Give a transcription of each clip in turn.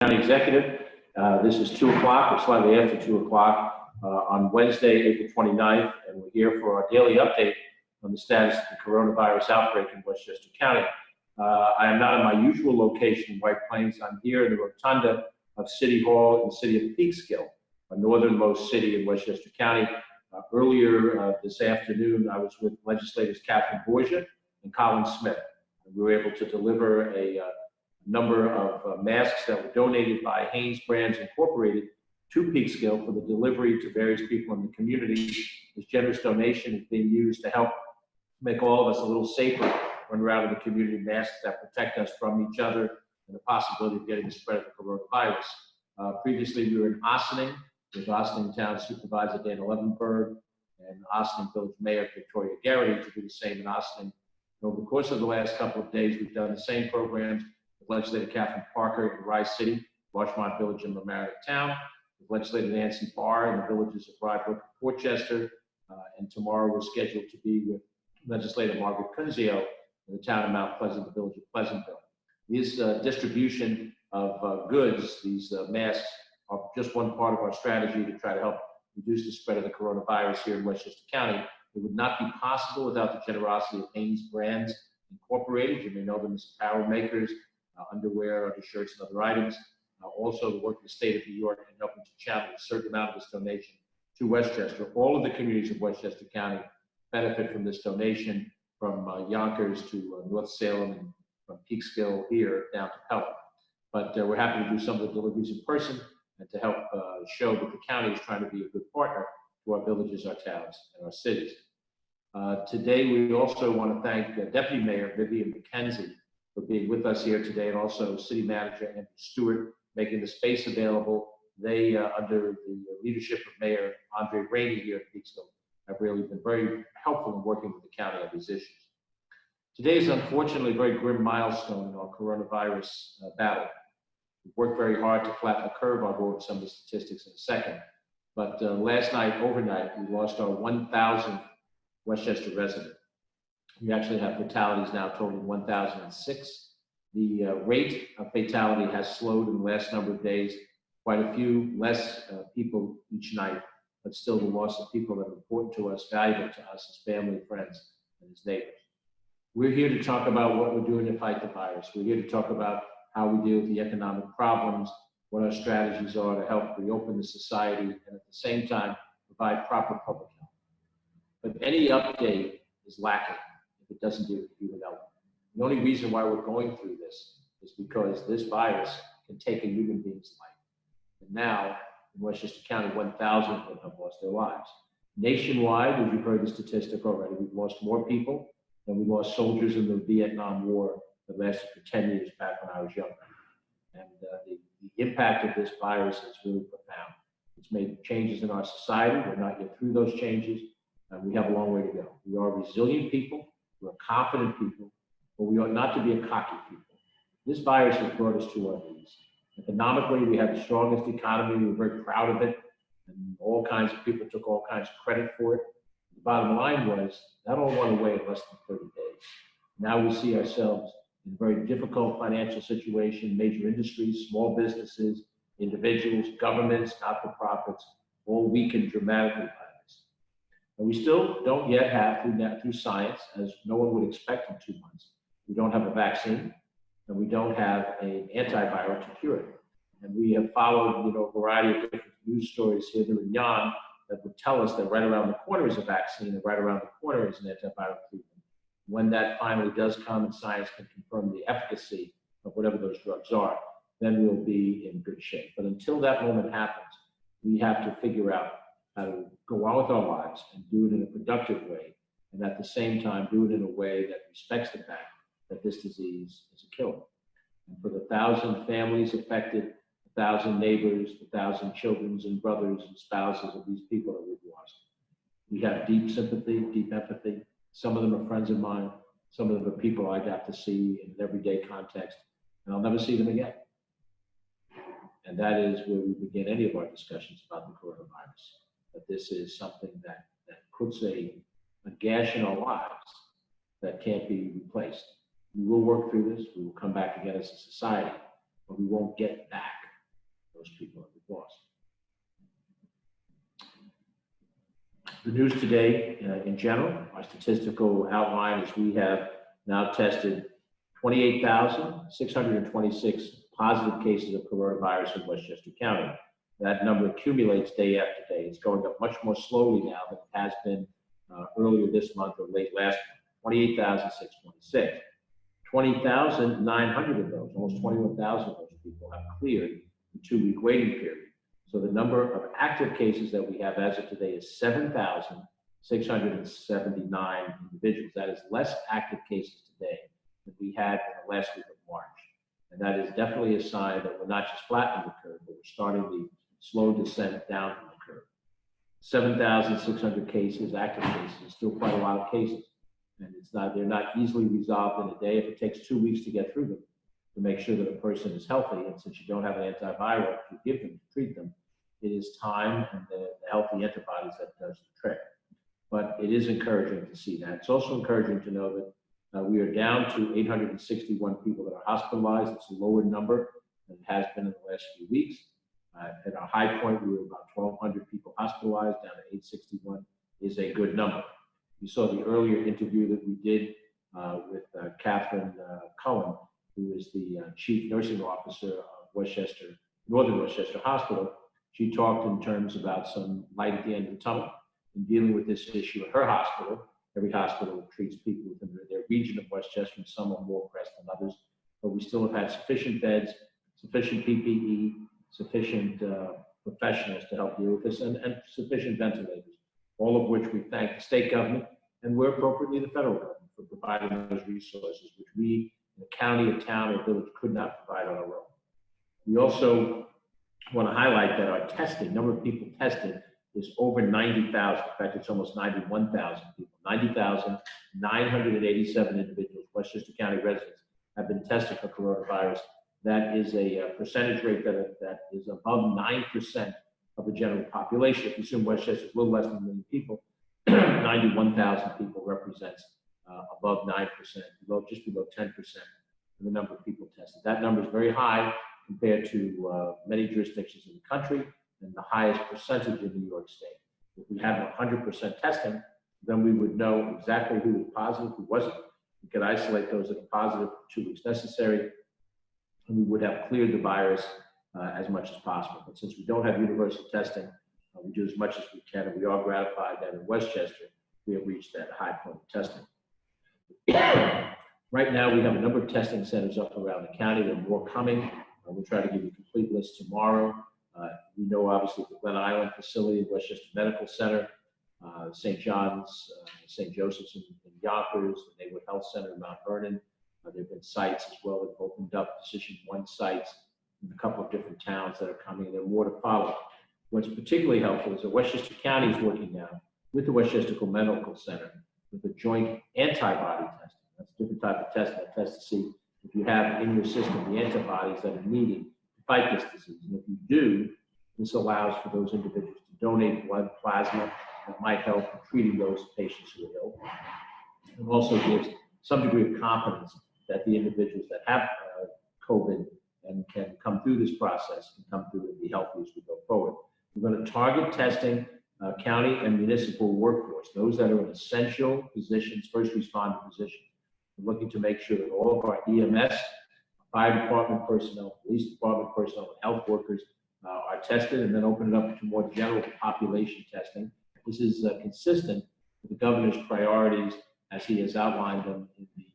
County Executive. This is 2 o'clock, or slightly after 2 o'clock on Wednesday, April 29th, and we're here for our daily update on the status of the coronavirus outbreak in Westchester County. I am not in my usual location in White Plains. I'm here in the rotunda of City Hall in the city of Peekskill, a northernmost city in Westchester County. Earlier this afternoon, I was with legislators Catherine Borgia and Colin Smith. And we were able to deliver a number of masks that were donated by Hanes Brands Incorporated to Peekskill for the delivery to various people in the community. This generous donation is being used to help make all of us a little safer when we're out in the community, masks that protect us from each other and the possibility of getting the spread of the coronavirus. Previously, we were in Ossining with Ossining Town Supervisor Dan Levenberg and Ossining Village Mayor Victoria Garrity to do the same in Ossining. Over the course of the last couple of days, we've done the same programs with Legislator Catherine Parker in Rice City, Washmont Village, and Mamaroneck Town, with Legislator Nancy Barr in the villages of Rybrook and Portchester, and tomorrow we're scheduled to be with Legislator Margaret Kunzio in the town of Mount Pleasant, the village of Pleasantville. This distribution of goods, these masks, are just one part of our strategy to try to help reduce the spread of the coronavirus here in Westchester County. It would not be possible without the generosity of Hanes Brands Incorporated. You may know them as apparel makers, underwear, undershirts, and other items. Also, the work of the state of New York in helping to channel a certain amount of this donation to Westchester. All of the communities of Westchester County benefit from this donation, from Yonkers to North Salem, and from Peekskill here down to Pelham. But we're happy to do some of the deliveries in person and to help show that the county is trying to be a good partner to our villages, our towns, and our cities. Today, we also want to thank Deputy Mayor Vivian McKenzie for being with us here today, and also City Manager Andrew Stewart, making the space available. They, under the leadership of Mayor Andre Rainey here at Peekskill, have really been very helpful in working with the county on these issues. Today is unfortunately a very grim milestone in our coronavirus battle. We've worked very hard to flatten the curve. I'll go over some of the statistics in a second. But last night, overnight, we lost our 1,000th Westchester resident. We actually have fatalities now totaling 1,006. The rate of fatality has slowed in the last number of days. Quite a few less people each night, but still the loss of people that are important to us, valuable to us as family, friends, and as neighbors. We're here to talk about what we're doing to fight the virus. We're here to talk about how we deal with the economic problems, what our strategies are to help reopen the society, and at the same time, provide proper public health. But any update is lacking if it doesn't deal with human health. The only reason why we're going through this is because this virus can take a human being's life. And now, in Westchester County, 1,000 of them have lost their lives. Nationwide, as you've heard the statistic already, we've lost more people than we lost soldiers in the Vietnam War that lasted for 10 years back when I was younger. And the impact of this virus is really profound. It's made changes in our society. We're not yet through those changes, and we have a long way to go. We are resilient people. We're confident people, but we ought not to be a cocky people. This virus has brought us to our knees. Economically, we have the strongest economy. We're very proud of it, and all kinds of people took all kinds of credit for it. The bottom line was that all went away in less than 30 days. Now we see ourselves in a very difficult financial situation. Major industries, small businesses, individuals, governments, not-for-profits, all weakened dramatically by this. And we still don't yet have, through science, as no one would expect in 2 months, we don't have a vaccine, and we don't have an antiviral to cure it. And we have followed, a variety of different news stories here and yon that would tell us that right around the corner is a vaccine, and right around the corner is an antiviral treatment. When that finally does come and science can confirm the efficacy of whatever those drugs are, then we'll be in good shape. But until that moment happens, we have to figure out how to go on with our lives and do it in a productive way, and at the same time do it in a way that respects the fact that this disease is a killer. And for the 1,000 families affected, 1,000 neighbors, 1,000 children and brothers and spouses of these people that we've lost, we have deep sympathy, deep empathy. Some of them are friends of mine. Some of them are people I got to see in an everyday context, and I'll never see them again. And that is where we begin any of our discussions about the coronavirus, that this is something that puts a gash in our lives that can't be replaced. We will work through this. We will come back again as a society, but we won't get back The news today, in general, our statistical outline is we have now tested 28,626 positive cases of coronavirus in Westchester County. That number accumulates day after day. It's going up much more slowly now than it has been earlier this month or late last month. 28,626. 20,900 of those, almost 21,000 of those people have cleared the 2-week waiting period. So the number of active cases that we have as of today is 7,679 individuals. That is less active cases today than we had in the last week of March. And that is definitely a sign that we're not just flattening the curve, but we're starting the slow descent down from the curve. 7,600 cases, active cases, is still quite a lot of cases. And they're not easily resolved in a day. If it takes 2 weeks to get through them, to make sure that a person is healthy, and since you don't have an antiviral to give them, to treat them, it is time and the healthy antibodies that does the trick. But it is encouraging to see that. It's also encouraging to know that we are down to 861 people that are hospitalized. It's a lower number than it has been in the last few weeks. At our high point, we were about 1,200 people hospitalized. Down to 861 is a good number. You saw the earlier interview that we did with Catherine Cullen, who is the Chief Nursing Officer of Northern Westchester Hospital. She talked in terms about some light at the end of the tunnel in dealing with this issue at her hospital. Every hospital treats people within their region of Westchester, and some are more pressed than others. But we still have had sufficient beds, sufficient PPE, sufficient professionals to help deal with this, and sufficient ventilators, all of which we thank the state government and where appropriately the federal government for providing those resources, which we in a county, a town, or village could not provide on our own. We also want to highlight that our testing, number of people tested, is over 90,000. In fact, it's almost 91,000 people. 90,987 individuals, Westchester County residents, have been tested for coronavirus. That is a percentage rate that is above 9% of the general population. If you assume Westchester is a little less than 1 million people, 91,000 people represents above 9%, just below 10% of the number of people tested. That number is very high compared to many jurisdictions in the country, and the highest percentage in New York State. If we had 100% testing, then we would know exactly who was positive, who wasn't. We could isolate those that are positive for 2 weeks necessary, and we would have cleared the virus as much as possible. But since we don't have universal testing, we do as much as we can, and we are gratified that in Westchester, we have reached that high point of testing. Right now, we have a number of testing centers up around the county. There are more coming. We'll try to give you a complete list tomorrow. We know, obviously, the Glen Island facility, Westchester Medical Center, St. John's, St. Joseph's in Yonkers, the Neighborhood Health Center in Mount Vernon. There have been sites as well that have opened up, Decision One sites in a couple of different towns that are coming, and there are more to follow. What's particularly helpful is that Westchester County is working now with the Westchester Medical Center with a joint antibody testing. That's a different type of test that tests to see if you have in your system the antibodies that are needed to fight this disease. And if you do, this allows for those individuals to donate blood plasma that might help in treating those patients who are ill. It also gives some degree of confidence that the individuals that have COVID and can come through this process can come through and be healthy as we go forward. We're going to target testing county and municipal workforce, those that are in essential positions, first responder positions. We're looking to make sure that all of our EMS, fire department personnel, police department personnel, and health workers are tested, and then open it up to more general population testing. This is consistent with the governor's priorities as he has outlined them in the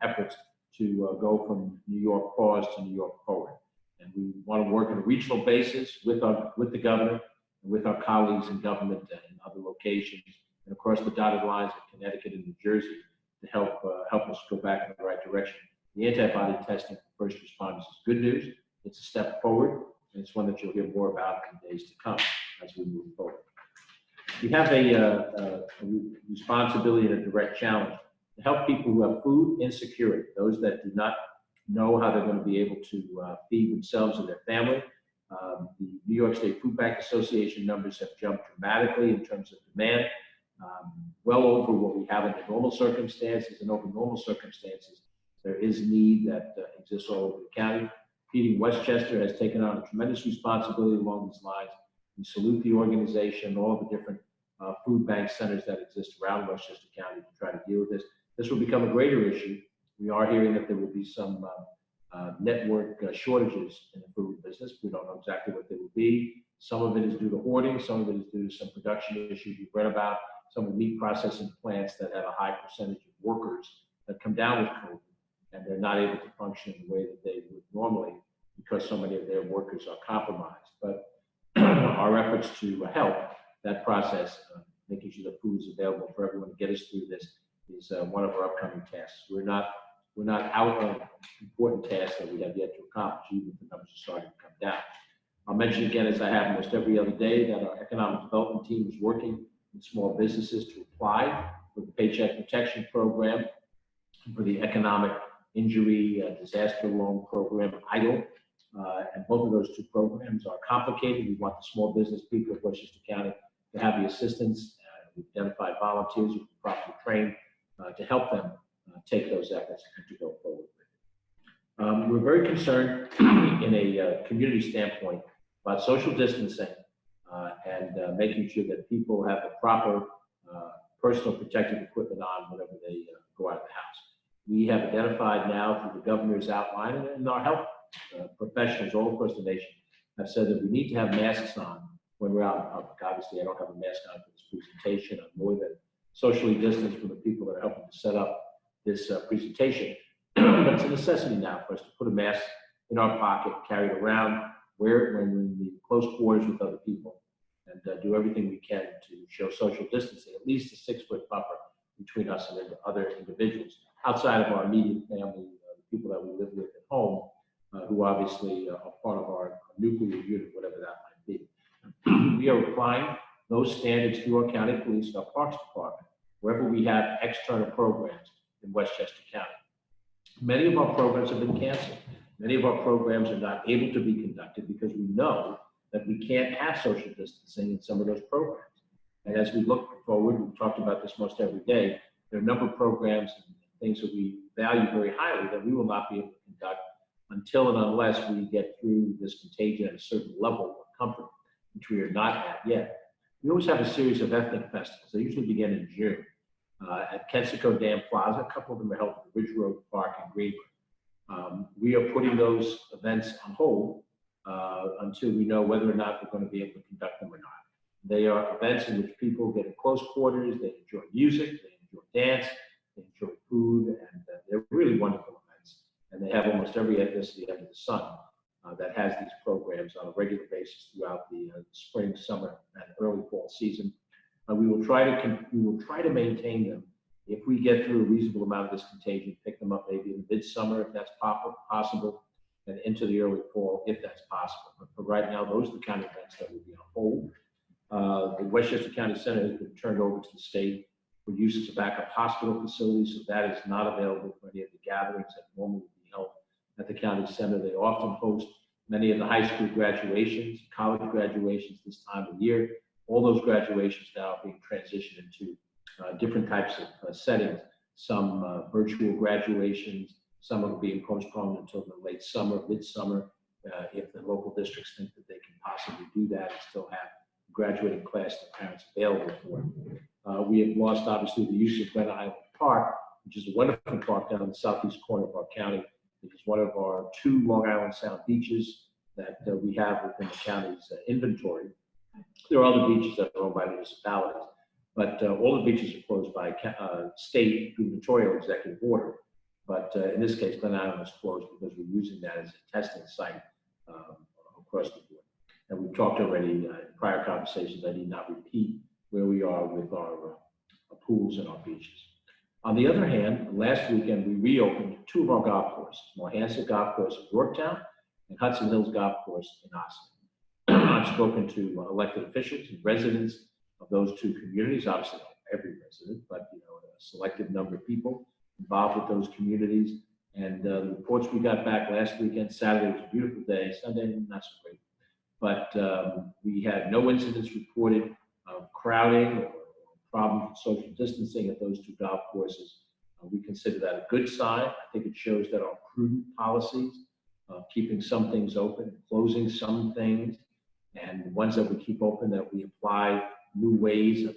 efforts to go from New York pause to New York forward. And we want to work on a regional basis with the governor and with our colleagues in government and other locations, and across the dotted lines of Connecticut and New Jersey to help us go back in the right direction. The antibody testing for first responders is good news. It's a step forward, and it's one that you'll hear more about in days to come as we move forward. We have a responsibility and a direct challenge to help people who have food insecurity, those that do not know how they're going to be able to feed themselves and their family. The New York State Food Bank Association numbers have jumped dramatically in terms of demand, well over what we have under normal circumstances. And over normal circumstances, there is need that exists all over the county. Feeding Westchester has taken on a tremendous responsibility along these lines. We salute the organization, all of the different food bank centers that exist around Westchester County to try to deal with this. This will become a greater issue. We are hearing that there will be some network shortages in the food business. We don't know exactly what they will be. Some of it is due to hoarding. Some of it is due to some production issues you've read about. Some of the meat processing plants that have a high percentage of workers that come down with COVID, and they're not able to function in the way that they would normally because so many of their workers are compromised. But our efforts to help that process, making sure the food is available for everyone to get us through this, is one of our upcoming tasks. We're not out of important tasks that we have yet to accomplish, even if the numbers are starting to come down. I'll mention again, as I have almost every other day, that our economic development team is working with small businesses to apply for the Paycheck Protection Program, for the Economic Injury Disaster Loan Program, EIDL. And both of those two programs are complicated. We want the small business people of Westchester County to have the assistance. We've identified volunteers who are properly trained to help them take those efforts and to go forward with it. We're very concerned in a community standpoint about social distancing and making sure that people have the proper personal protective equipment on whenever they go out of the house. We have identified now through the governor's outline and our health professionals all across the nation have said that we need to have masks on when we're out in public. Obviously, I don't have a mask on for this presentation. I'm more than socially distanced from the people that are helping to set up this presentation. But it's a necessity now for us to put a mask in our pocket, carry it around, wear it when we're in the close quarters with other people, and do everything we can to show social distancing, at least a 6-foot buffer between us and other individuals outside of our immediate family, the people that we live with at home, who obviously are part of our nuclear unit, whatever that might be. We are applying those standards through our county police and our parks department, wherever we have external programs in Westchester County. Many of our programs have been canceled. Many of our programs are not able to be conducted because we know that we can't have social distancing in some of those programs. And as we look forward, we've talked about this most every day, there are a number of programs and things that we value very highly that we will not be able to conduct until and unless we get through this contagion at a certain level of comfort, which we are not at yet. We always have a series of ethnic festivals. They usually begin in June. At Kensico Dam Plaza, a couple of them are held at the Ridge Road Park in Greenwood. We are putting those events on hold until we know whether or not we're going to be able to conduct them or not. They are events in which people get in close quarters, they enjoy music, they enjoy dance, they enjoy food, and they're really wonderful events. And they have almost every ethnicity under the sun that has these programs on a regular basis throughout the spring, summer, and early fall season. We will try to maintain them if we get through a reasonable amount of this contagion, pick them up maybe in the midsummer if that's possible, and into the early fall if that's possible. But for right now, those are the kind of events that will be on hold. The Westchester County Center has been turned over to the state for use as a backup hospital facility, so that is not available for any of the gatherings that normally would be held at the county center. They often host many of the high school graduations, college graduations this time of year. All those graduations now are being transitioned into different types of settings. Some virtual graduations, some are being postponed until the late summer, midsummer, if the local districts think that they can possibly do that and still have a graduating class that parents available for. We have lost, obviously, the use of Glen Island Park, which is a wonderful park down in the southeast corner of our county. It is one of our 2 Long Island Sound beaches that we have within the county's inventory. There are other beaches that are owned by municipalities, but all the beaches are closed by state gubernatorial executive order. But in this case, Glen Island is closed because we're using that as a testing site across the board. And we've talked already in prior conversations, I need not repeat where we are with our pools and our beaches. On the other hand, last weekend we reopened 2 of our golf courses, Mohansick Golf Course in Yorktown and Hudson Hills Golf Course in Austin. I've spoken to elected officials and residents of those 2 communities, obviously not every resident, but a selected number of people involved with those communities. And the reports we got back last weekend, Saturday was a beautiful day, Sunday not so great, but we had no incidents reported of crowding or problems with social distancing at those 2 golf courses. We consider that a good sign. I think it shows that our prudent policies of keeping some things open, closing some things, and the ones that we keep open, that we apply new ways of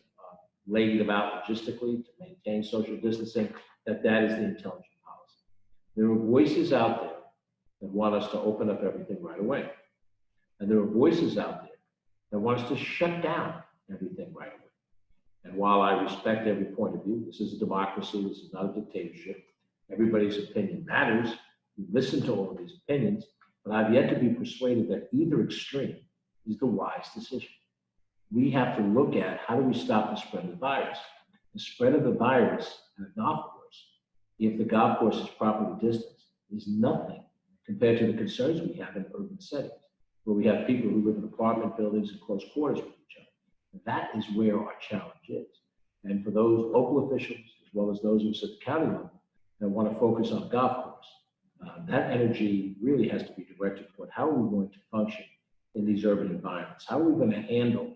laying them out logistically to maintain social distancing, that is the intelligent policy. There are voices out there that want us to open up everything right away. And there are voices out there that want us to shut down everything right away. And while I respect every point of view, this is a democracy, this is not a dictatorship. Everybody's opinion matters. We listen to all of these opinions, but I've yet to be persuaded that either extreme is the wise decision. We have to look at how do we stop the spread of the virus. The spread of the virus at a golf course, if the golf course is properly distanced, is nothing compared to the concerns we have in urban settings, where we have people who live in apartment buildings in close quarters with each other. That is where our challenge is. And for those local officials, as well as those of us at the county level that want to focus on golf course, that energy really has to be directed toward how are we going to function in these urban environments? How are we going to handle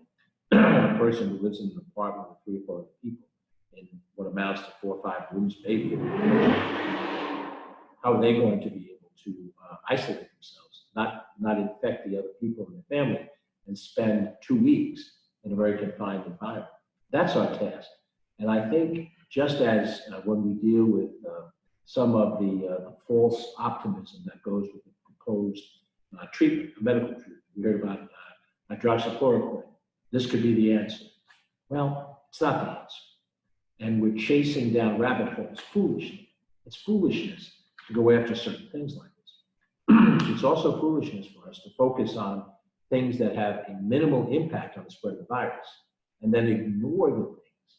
a person who lives in an apartment with 3 or 4 other people in what amounts to 4 or 5 rooms, maybe? How are they going to be able to isolate themselves, not infect the other people in their family, and spend 2 weeks in a very confined environment? That's our task. And I think just as when we deal with some of the false optimism that goes with the proposed treatment, medical treatment, we heard about hydroxychloroquine. This could be the answer. Well, it's not the answer. And we're chasing down rabbit holes foolishly. It's foolishness to go after certain things like this. It's also foolishness for us to focus on things that have a minimal impact on the spread of the virus and then ignore the things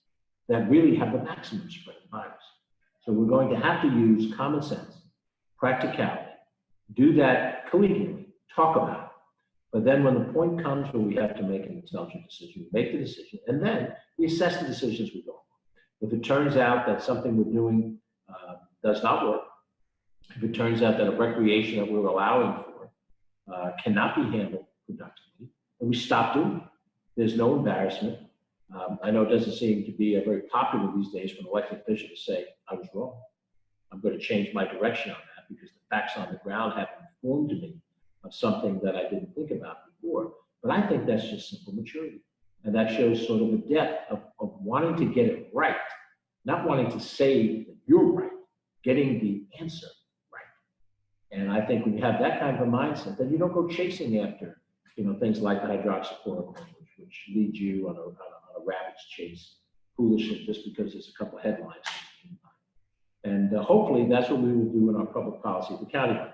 that really have the maximum spread of the virus. So we're going to have to use common sense, practicality, do that collegially, talk about it. But then when the point comes where we have to make an intelligent decision, we make the decision, and then we assess the decision as we go. If it turns out that something we're doing does not work, if it turns out that a recreation that we're allowing for cannot be handled productively, then we stop doing it. There's no embarrassment. I know it doesn't seem to be very popular these days for an elected official to say, I was wrong. I'm going to change my direction on that because the facts on the ground have informed me of something that I didn't think about before. But I think that's just simple maturity. And that shows sort of the depth of wanting to get it right, not wanting to say that you're right, getting the answer right. And I think when you have that kind of a mindset, then you don't go chasing after, things like the hydroxychloroquine, which leads you on a rabbit's chase, foolishly, just because there's a couple of headlines. And hopefully that's what we will do in our public policy at the county level.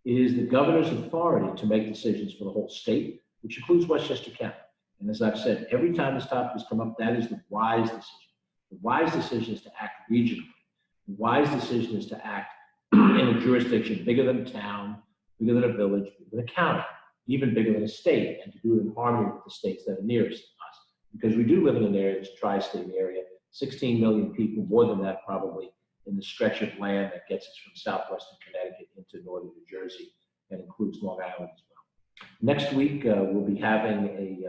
It is the governor's authority to make decisions for the whole state, which includes Westchester County. And as I've said, every time this topic has come up, that is the wise decision. The wise decision is to act regionally. The wise decision is to act in a jurisdiction bigger than a town, bigger than a village, bigger than a county, even bigger than a state, and to do it in harmony with the states that are nearest to us. Because we do live in an area that's a tri-state area, 16 million people, more than that probably, in the stretch of land that gets us from southwestern Connecticut into northern New Jersey and includes Long Island as well. Next week, we'll be having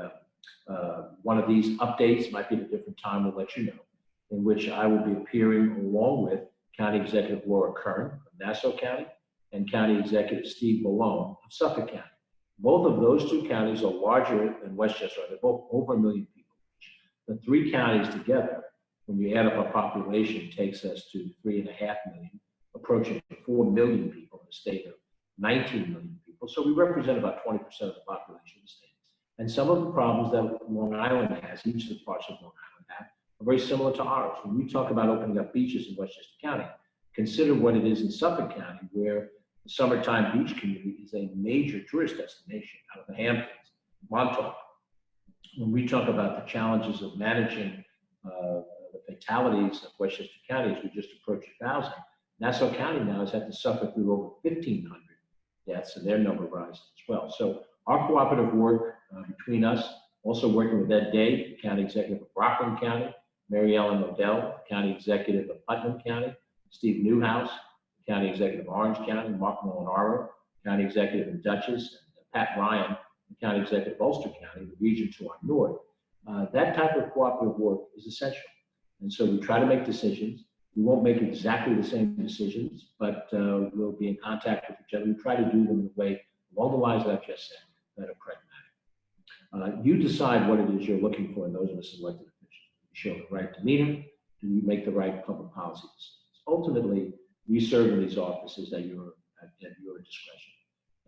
one of these updates, might be at a different time, we'll let you know, in which I will be appearing along with County Executive Laura Kern of Nassau County and County Executive Steve Malone of Suffolk County. Both of those 2 counties are larger than Westchester. They're both over 1 million people each. The 3 counties together, when you add up our population, takes us to 3.5 million, approaching 4 million people in a state of 19 million people. So we represent about 20% of the population of the state. And some of the problems that Long Island has, each of the parts of Long Island have, are very similar to ours. When we talk about opening up beaches in Westchester County, consider what it is in Suffolk County, where the summertime beach community is a major tourist destination out of the Hamptons, Montauk. When we talk about the challenges of managing the fatalities of Westchester County as we just approach 1,000, Nassau County now has had to suffer through over 1,500 deaths, and their number rises as well. So our cooperative work between us, also working with Ed Day, the County Executive of Rockland County, Mary Ellen Odell, County Executive of Putnam County, Steve Newhouse, County Executive of Orange County, Mark Molinaro, County Executive in Dutchess, and Pat Ryan, the County Executive of Ulster County, the region to our north. That type of cooperative work is essential. And so we try to make decisions. We won't make exactly the same decisions, but we'll be in contact with each other. We try to do them in a way along the lines that I've just said, that are pragmatic. You decide what it is you're looking for in those of us elected officials. show the right demeanor? Do we make the right public policy decisions? Ultimately, we serve in these offices at your discretion.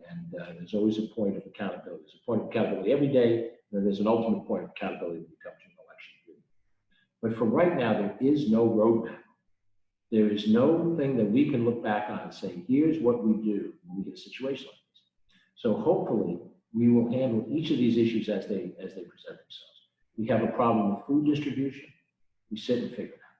And there's always a point of accountability. There's a point of accountability every day, and there's an ultimate point of accountability when it comes to an election period. But for right now, there is no roadmap. There is no thing that we can look back on and say, here's what we do when we get a situation like this. So hopefully, we will handle each of these issues as they present themselves. We have a problem with food distribution. We sit and figure it out.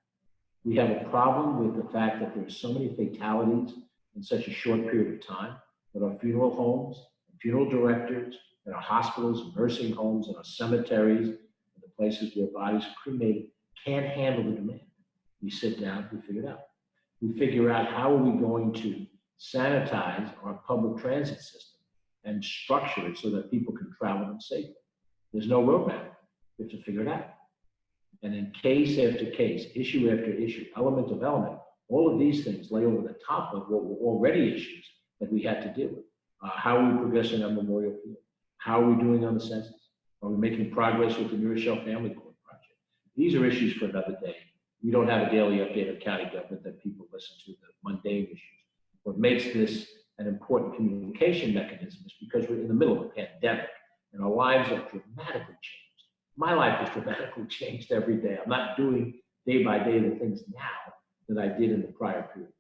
We have a problem with the fact that there are so many fatalities in such a short period of time, that our funeral homes, and funeral directors, and our hospitals, and nursing homes, and our cemeteries, and the places where bodies are cremated can't handle the demand. We sit down, we figure it out. We figure out how are we going to sanitize our public transit system and structure it so that people can travel them safely. There's no roadmap. We have to figure it out. And in case after case, issue after issue, element of element, all of these things lay over the top of what were already issues that we had to deal with. How are we progressing on Memorial Field? How are we doing on the census? Are we making progress with the New Rochelle Family Court project? These are issues for another day. We don't have a daily update of county government that people listen to, the mundane issues. What makes this an important communication mechanism is because we're in the middle of a pandemic and our lives are dramatically changed. My life is dramatically changed every day. I'm not doing day by day the things now that I did in the prior period of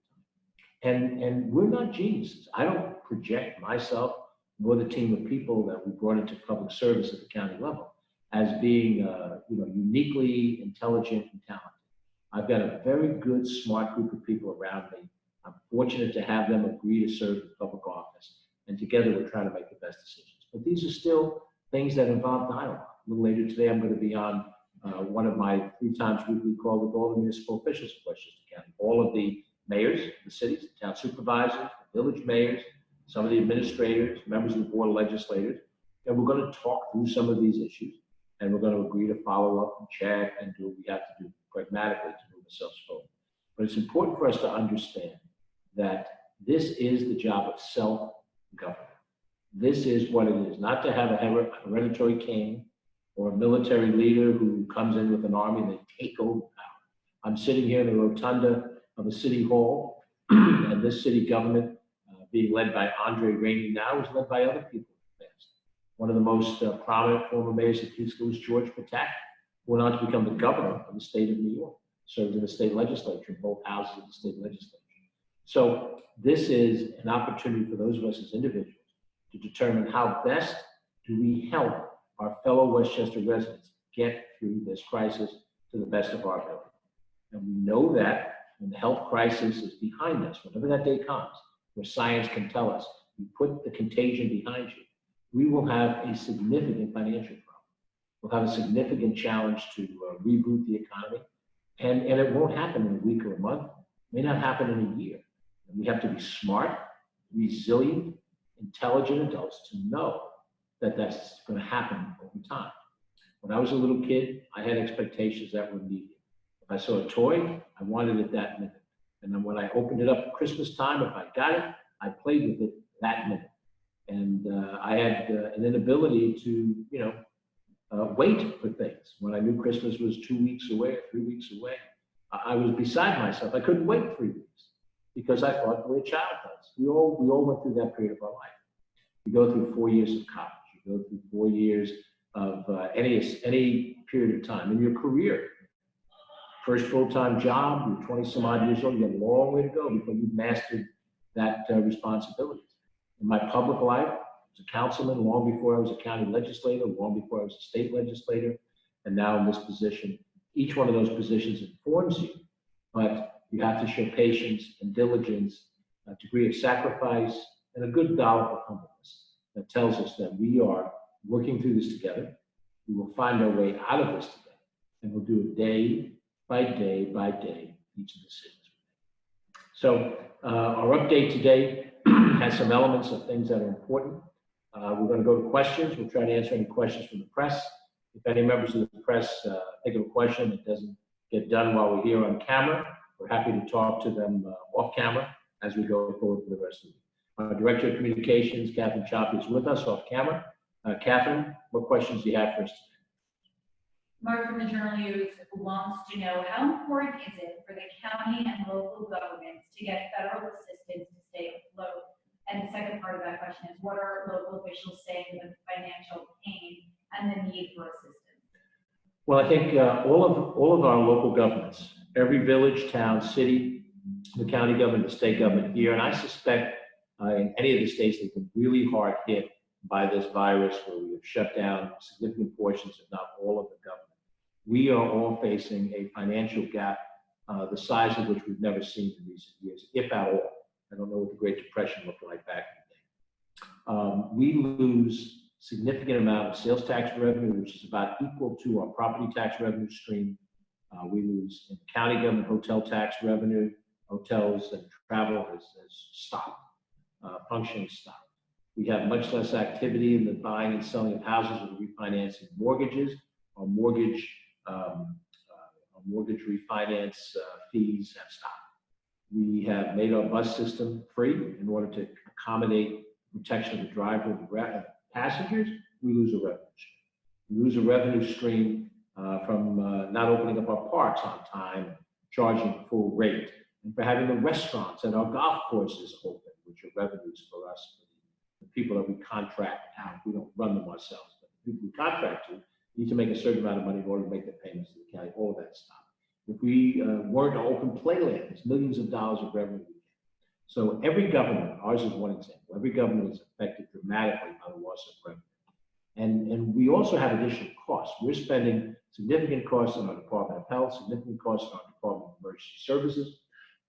time. And we're not geniuses. I don't project myself nor the team of people that we brought into public service at the county level as being uniquely intelligent and talented. I've got a very good, smart group of people around me. I'm fortunate to have them agree to serve in public office. And together we're trying to make the best decisions. But these are still things that involve dialogue. A little later today, I'm going to be on one of my 3 times weekly calls with all the municipal officials of Westchester County, all of the mayors, the cities, the town supervisors, the village mayors, some of the administrators, members of the board of legislators. And we're going to talk through some of these issues. And we're going to agree to follow up and check and do what we have to do pragmatically to move ourselves forward. But it's important for us to understand that this is the job of self-government. This is what it is, not to have a hereditary king or a military leader who comes in with an army and they take over power. I'm sitting here in the rotunda of a city hall, and this city government, being led by Andre Rainey now, is led by other people in the past. One of the most prominent former mayors of Peekskill was George Patak, who went on to become the governor of the state of New York, served in the state legislature, in both houses of the state legislature. So this is an opportunity for those of us as individuals to determine how best do we help our fellow Westchester residents get through this crisis to the best of our ability. And we know that when the health crisis is behind us, whenever that day comes, where science can tell us, you put the contagion behind you, we will have a significant financial problem. We'll have a significant challenge to reboot the economy. And it won't happen in a week or a month. It may not happen in a year. And we have to be smart, resilient, intelligent adults to know that that's going to happen over time. When I was a little kid, I had expectations that were immediate. If I saw a toy, I wanted it that minute. And then when I opened it up at Christmas time, if I got it, I played with it that minute. And I had an inability to, wait for things. When I knew Christmas was 2 weeks away or 3 weeks away, I was beside myself. I couldn't wait 3 weeks because I thought the way a child does. We all went through that period of our life. You go through 4 years of college. You go through 4 years of any period of time in your career. First full-time job, you're 20 some odd years old, you have a long way to go before you've mastered that responsibility. In my public life, I was a councilman long before I was a county legislator, long before I was a state legislator, and now in this position. Each one of those positions informs you, but you have to show patience and diligence, a degree of sacrifice, and a good dollop of humbleness that tells us that we are working through this together. We will find our way out of this together, and we'll do it day by day by day, each of the cities. So our update today has some elements of things that are important. We're going to go to questions. We'll try to answer any questions from the press. If any members of the press think of a question that doesn't get done while we're here on camera, we're happy to talk to them off camera as we go forward for the rest of the week. Our Director of Communications, Catherine Choppy, is with us off camera. Catherine, what questions do you have for us today? Mark from the Journal News wants to know, how important is it for the county and local governments to get federal assistance to stay afloat? And the second part of that question is, what are local officials saying about the financial pain and the need for assistance? Well, I think all of our local governments, every village, town, city, the county government, the state government here, and I suspect in any of the states that have been really hard hit by this virus, where we have shut down significant portions, if not all of the government, we are all facing a financial gap the size of which we've never seen in recent years, if at all. I don't know what the Great Depression looked like back in the day. We lose significant amount of sales tax revenue, which is about equal to our property tax revenue stream. We lose in county government hotel tax revenue. Hotels and travel has stopped, functioning stopped. We have much less activity in the buying and selling of houses or refinancing mortgages. Our mortgage refinance fees have stopped. We have made our bus system free in order to accommodate protection of the driver and the passengers. We lose a revenue stream. We lose a revenue stream from not opening up our parks on time, charging full rate, and for having the restaurants and our golf courses open, which are revenues for us, for the people that we contract out. We don't run them ourselves, but the people we contract to need to make a certain amount of money in order to make the payments to the county. All of that stuff. If we weren't to open Playland, there's millions of dollars of revenue we get. So every government, ours is one example, every government is affected dramatically by the loss of revenue. And we also have additional costs. We're spending significant costs in our Department of Health, significant costs in our Department of Emergency Services,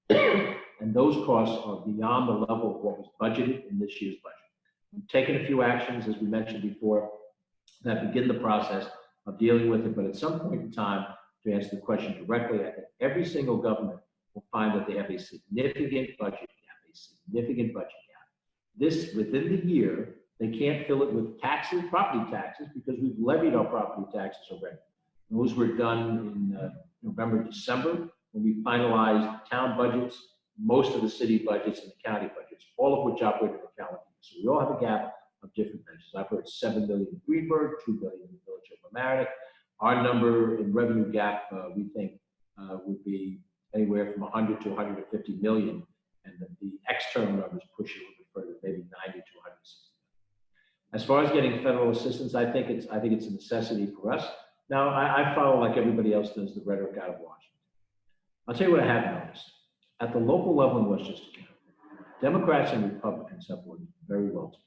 and those costs are beyond the level of what was budgeted in this year's budget. We've taken a few actions, as we mentioned before, that begin the process of dealing with it, but at some point in time, to answer the question directly, I think every single government will find that they have a significant budget gap, This, within the year, they can't fill it with taxes, property taxes, because we've levied our property taxes already. Those were done in November, December, when we finalized town budgets, most of the city budgets and the county budgets, all of which operate in the calendar. So we all have a gap of different measures. I've heard $7 billion in Greenberg, $2 billion in the village of Mamaroneck. Our number in revenue gap, we think, would be anywhere from 100 to 150 million, and the external numbers push it a little bit further, maybe 90 to 160. As far as getting federal assistance, I think it's a necessity for us. Now, I follow, like everybody else does, the rhetoric out of Washington. I'll tell you what I have noticed. At the local level in Westchester County, Democrats and Republicans have worked very well together.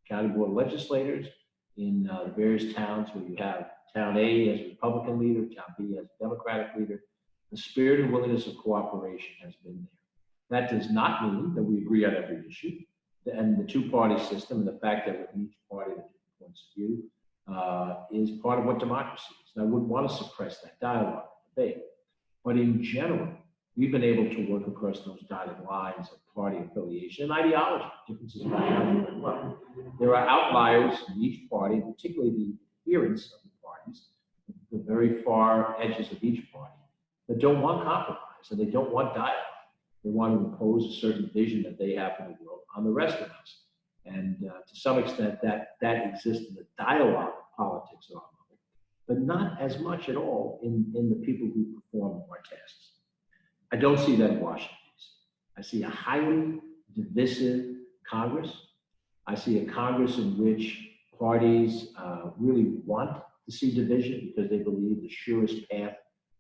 County board legislators in the various towns where you have Town A as a Republican leader, Town B as a Democratic leader, the spirit and willingness of cooperation has been there. That does not mean that we agree on every issue, and the two-party system and the fact that with each party has different points of view is part of what democracy is. And I wouldn't want to suppress that dialogue and debate. But in general, we've been able to work across those dotted lines of party affiliation and ideology, differences in ideology as well. There are outliers in each party, particularly the adherents of the parties, the very far edges of each party, that don't want compromise and they don't want dialogue. They want to impose a certain vision that they have for the world on the rest of us. And to some extent, that exists in the dialogue of politics at our level, but not as much at all in the people who perform our tasks. I don't see that in Washington, D.C. I see a highly divisive Congress. I see a Congress in which parties really want to see division because they believe the surest path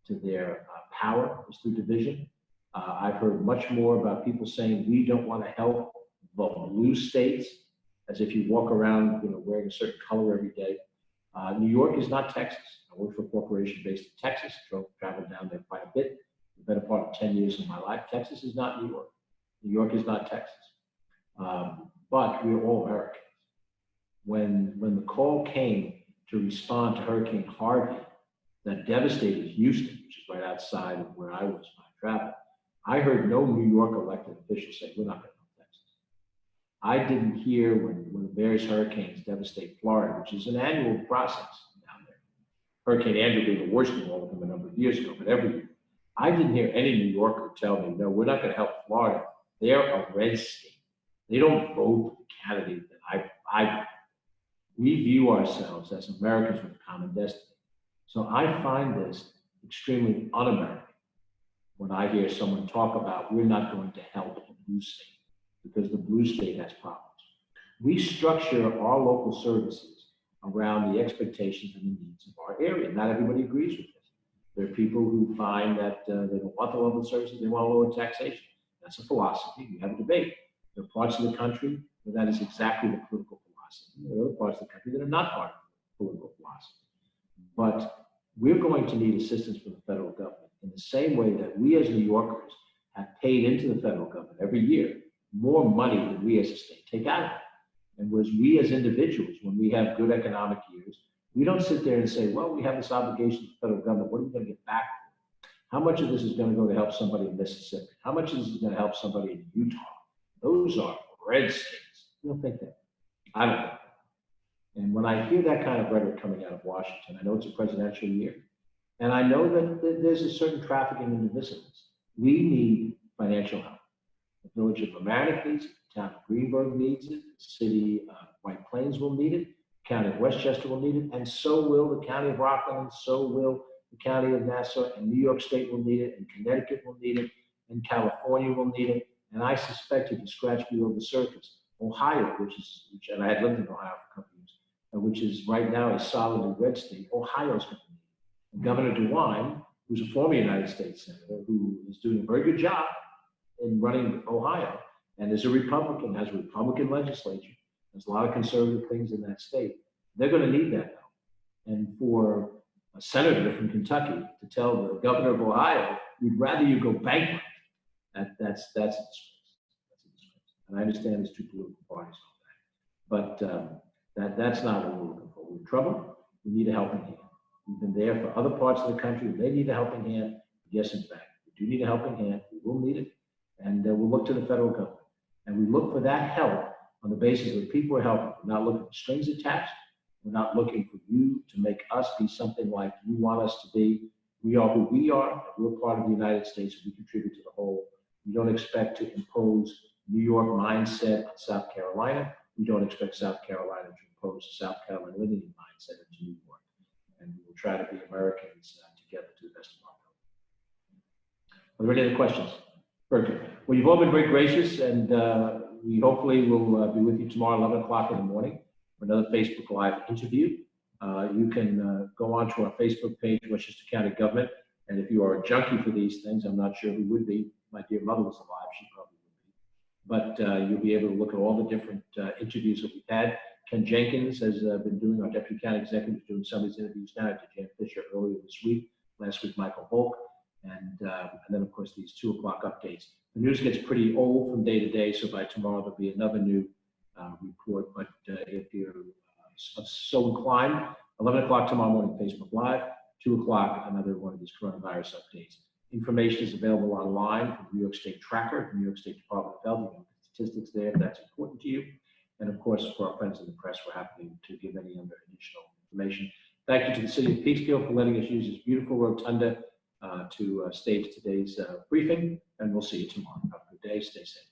to their power is through division. I've heard much more about people saying we don't want to help the blue states, as if you walk around, wearing a certain color every day. New York is not Texas. I work for a corporation based in Texas. Traveled down there quite a bit. The better part of 10 years of my life. Texas is not New York. New York is not Texas. But we're all Americans. When the call came to respond to Hurricane Harvey that devastated Houston, which is right outside of where I was when I traveled, I heard no New York elected official say, we're not going to help Texas. I didn't hear when the various hurricanes devastate Florida, which is an annual process down there. Hurricane Andrew being the worst of all of them a number of years ago, but every year. I didn't hear any New Yorker tell me, no, we're not going to help Florida. They're a red state. They don't vote for the candidate that I vote. We view ourselves as Americans with a common destiny. So I find this extremely un-American when I hear someone talk about we're not going to help a blue state because the blue state has problems. We structure our local services around the expectations and the needs of our area. Not everybody agrees with this. There are people who find that they don't want the local services, they want lower taxation. That's a philosophy. We have a debate. There are parts of the country where that is exactly the political philosophy. There are other parts of the country that are not part of the political philosophy. But we're going to need assistance from the federal government in the same way that we as New Yorkers have paid into the federal government every year more money than we as a state take out of it. And whereas we as individuals, when we have good economic years, we don't sit there and say, well, we have this obligation to the federal government. What are we going to get back? How much of this is going to go to help somebody in Mississippi? How much of this is going to help somebody in Utah? Those are red states. You don't think that. I don't think that. And when I hear that kind of rhetoric coming out of Washington, I know it's a presidential year, and I know that there's a certain trafficking in divisiveness. We need financial help. The village of Mamaroneck needs it, the town of Greenburgh needs it, the city of White Plains will need it, the county of Westchester will need it, and so will the county of Rockland, and so will the county of Nassau, and New York State will need it, and Connecticut will need it, and California will need it, and I suspect if you scratch below the surface, Ohio, and I had lived in Ohio for a couple of years, which is right now a solidly red state, Ohio's going to need it. And Governor DeWine, who's a former United States Senator, who is doing a very good job in running Ohio, and is a Republican, has a Republican legislature, there's a lot of conservative things in that state. They're going to need that help. And for a senator from Kentucky to tell the governor of Ohio, we'd rather you go bankrupt, that's a disgrace. That's a disgrace. And I understand there's two political parties on that. But that's not what we're looking for. We're in trouble. We need a helping hand. We've been there for other parts of the country. They need a helping hand. Yes, in fact, we do need a helping hand. We will need it. And we'll look to the federal government. And we look for that help on the basis of people we're helping. We're not looking for strings attached. We're not looking for you to make us be something like you want us to be. We are who we are. We're part of the United States. We contribute to the whole. We don't expect to impose New York mindset on South Carolina. We don't expect South Carolina to impose a South Carolinian mindset into New York. And we will try to be Americans together to the best of our ability. Are there any other questions? Very good. Well, you've all been very gracious, and we hopefully will be with you tomorrow, 11 o'clock in the morning, for another Facebook Live interview. You can go onto our Facebook page, Westchester County Government, and if you are a junkie for these things, I'm not sure who would be. My dear mother was alive, she probably would be. But you'll be able to look at all the different interviews that we've had. Ken Jenkins has been doing, our Deputy County Executive, doing some of these interviews now. I did Jan Fisher earlier this week, last week Michael Volk, and then of course these 2 o'clock updates. The news gets pretty old from day to day, so by tomorrow there'll be another new report. But if you're so inclined, 11 o'clock tomorrow morning, Facebook Live, 2 o'clock, another one of these coronavirus updates. Information is available online from the New York State Tracker, the New York State Department of Health. You can get statistics there if that's important to you. And of course, for our friends in the press, we're happy to give any other additional information. Thank you to the City of Peekskill for letting us use this beautiful rotunda to stage today's briefing, and we'll see you tomorrow. Have a good day. Stay safe.